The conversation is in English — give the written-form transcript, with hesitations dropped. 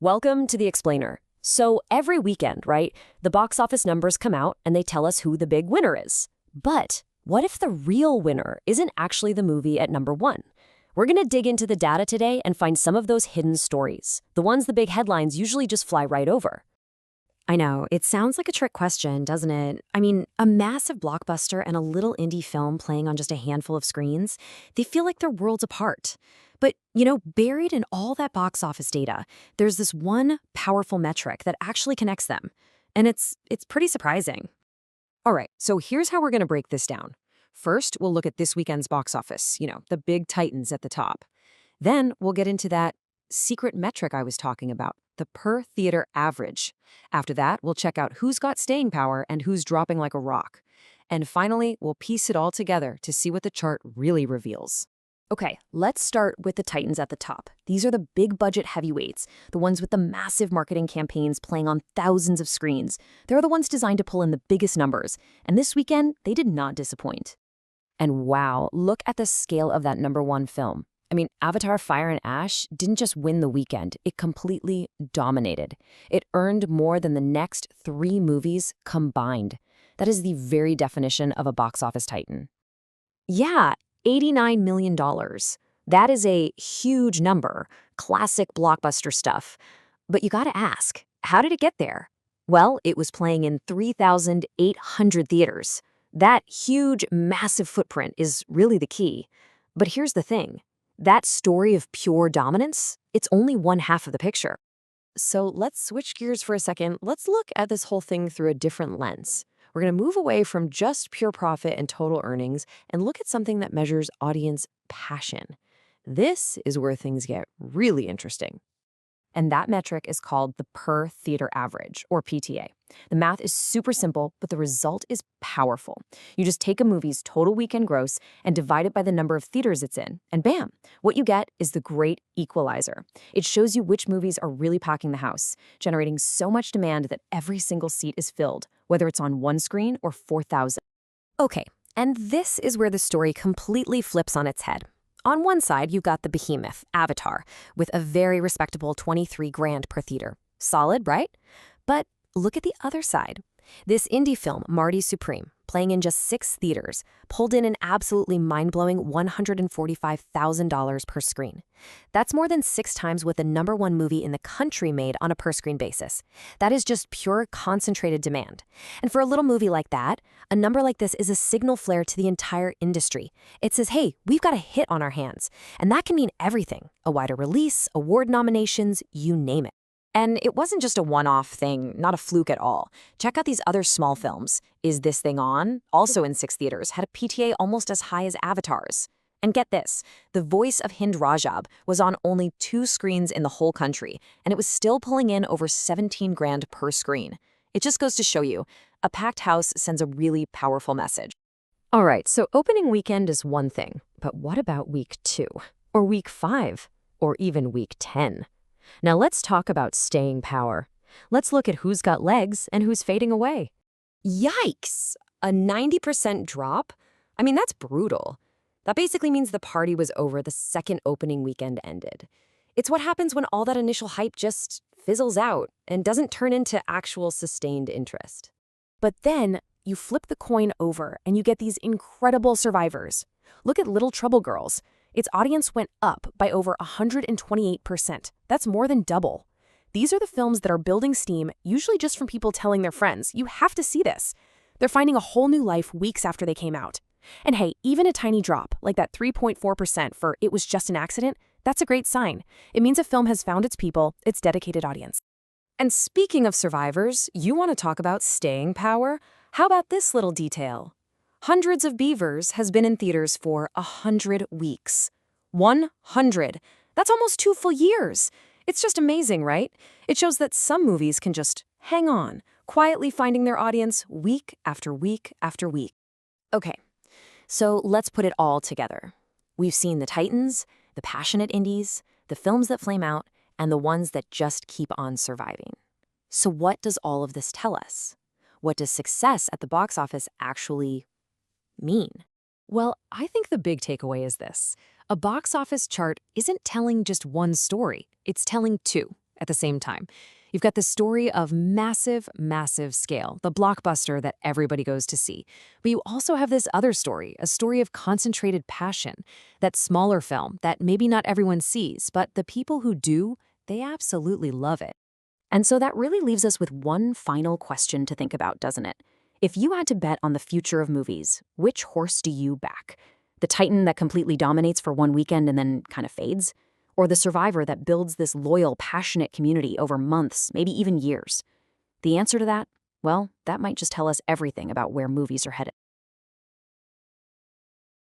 Welcome to The Explainer. So every weekend, right, the box office numbers come out and they tell us who the big winner is. But what if the real winner isn't actually the movie at number one? We're going to dig into the data today and find some of those hidden stories, the ones the big headlines usually just fly right over. I know, it sounds like a trick question, doesn't it? I mean, a massive blockbuster and a little indie film playing on just a handful of screens, they feel like they're worlds apart. But, buried in all that box office data, there's this one powerful metric that actually connects them. And it's pretty surprising. All right, so here's how we're going to break this down. First, we'll look at this weekend's box office, the big titans at the top. Then we'll get into that secret metric I was talking about, the per theater average. After that, we'll check out who's got staying power and who's dropping like a rock. And finally, we'll piece it all together to see what the chart really reveals. Okay, let's start with the titans at the top. These are the big budget heavyweights, the ones with the massive marketing campaigns playing on thousands of screens. They're the ones designed to pull in the biggest numbers. And this weekend, they did not disappoint. And wow, look at the scale of that number one film. I mean, Avatar: Fire and Ash didn't just win the weekend, it completely dominated. It earned more than the next 3 movies combined. That is the very definition of a box office titan. Yeah, $89 million. That is a huge number, classic blockbuster stuff. But you gotta ask, how did it get there? Well, it was playing in 3,800 theaters. That huge, massive footprint is really the key. But here's the thing. That story of pure dominance, it's only one half of the picture. So let's switch gears for a second. Let's look at this whole thing through a different lens. We're going to move away from just pure profit and total earnings and look at something that measures audience passion. This is where things get really interesting. And that metric is called the per theater average, or PTA. The math is super simple, but the result is powerful. You just take a movie's total weekend gross and divide it by the number of theaters it's in, and bam, what you get is the great equalizer. It shows you which movies are really packing the house, generating so much demand that every single seat is filled, whether it's on one screen or 4,000. Okay, and this is where the story completely flips on its head. On one side, you've got the behemoth, Avatar, with a very respectable 23 grand per theater. Solid, right? But look at the other side. This indie film, Marty Supreme, playing in just 6 theaters, pulled in an absolutely mind-blowing $145,000 per screen. That's more than 6 times what the number one movie in the country made on a per-screen basis. That is just pure concentrated demand. And for a little movie like that, a number like this is a signal flare to the entire industry. It says, hey, we've got a hit on our hands. And that can mean everything. A wider release, award nominations, you name it. And it wasn't just a one-off thing, not a fluke at all. Check out these other small films. Is This Thing On, also in 6 theaters, had a PTA almost as high as Avatar's. And get this, the voice of Hind Rajab was on only 2 screens in the whole country, and it was still pulling in over 17 grand per screen. It just goes to show you, a packed house sends a really powerful message. All right, so opening weekend is one thing, but what about week 2? Or week 5? Or even week 10? Now let's talk about staying power. Let's look at who's got legs and who's fading away. Yikes! A 90% drop? I mean, that's brutal. That basically means the party was over the second opening weekend ended. It's what happens when all that initial hype just fizzles out and doesn't turn into actual sustained interest. But then you flip the coin over and you get these incredible survivors. Look at Little Trouble Girls. Its audience went up by over 128%. That's more than double. These are the films that are building steam, usually just from people telling their friends, you have to see this. They're finding a whole new life weeks after they came out. And hey, even a tiny drop, like that 3.4% for It Was Just an Accident, that's a great sign. It means a film has found its people, its dedicated audience. And speaking of survivors, you want to talk about staying power? How about this little detail? Hundreds of Beavers has been in theaters for 100 weeks. 100. That's almost 2 full years. It's just amazing, right? It shows that some movies can just hang on, quietly finding their audience week after week after week. Okay, so let's put it all together. We've seen the titans, the passionate indies, the films that flame out, and the ones that just keep on surviving. So what does all of this tell us? What does success at the box office actually mean? Well, I think the big takeaway is this. A box office chart isn't telling just one story. It's telling 2, at the same time. You've got the story of massive, massive scale, the blockbuster that everybody goes to see. But you also have this other story, a story of concentrated passion, that smaller film that maybe not everyone sees, but the people who do, they absolutely love it. And so that really leaves us with one final question to think about, doesn't it? If you had to bet on the future of movies, which horse do you back? The titan that completely dominates for one weekend and then kind of fades? Or the survivor that builds this loyal, passionate community over months, maybe even years? The answer to that? Well, that might just tell us everything about where movies are headed.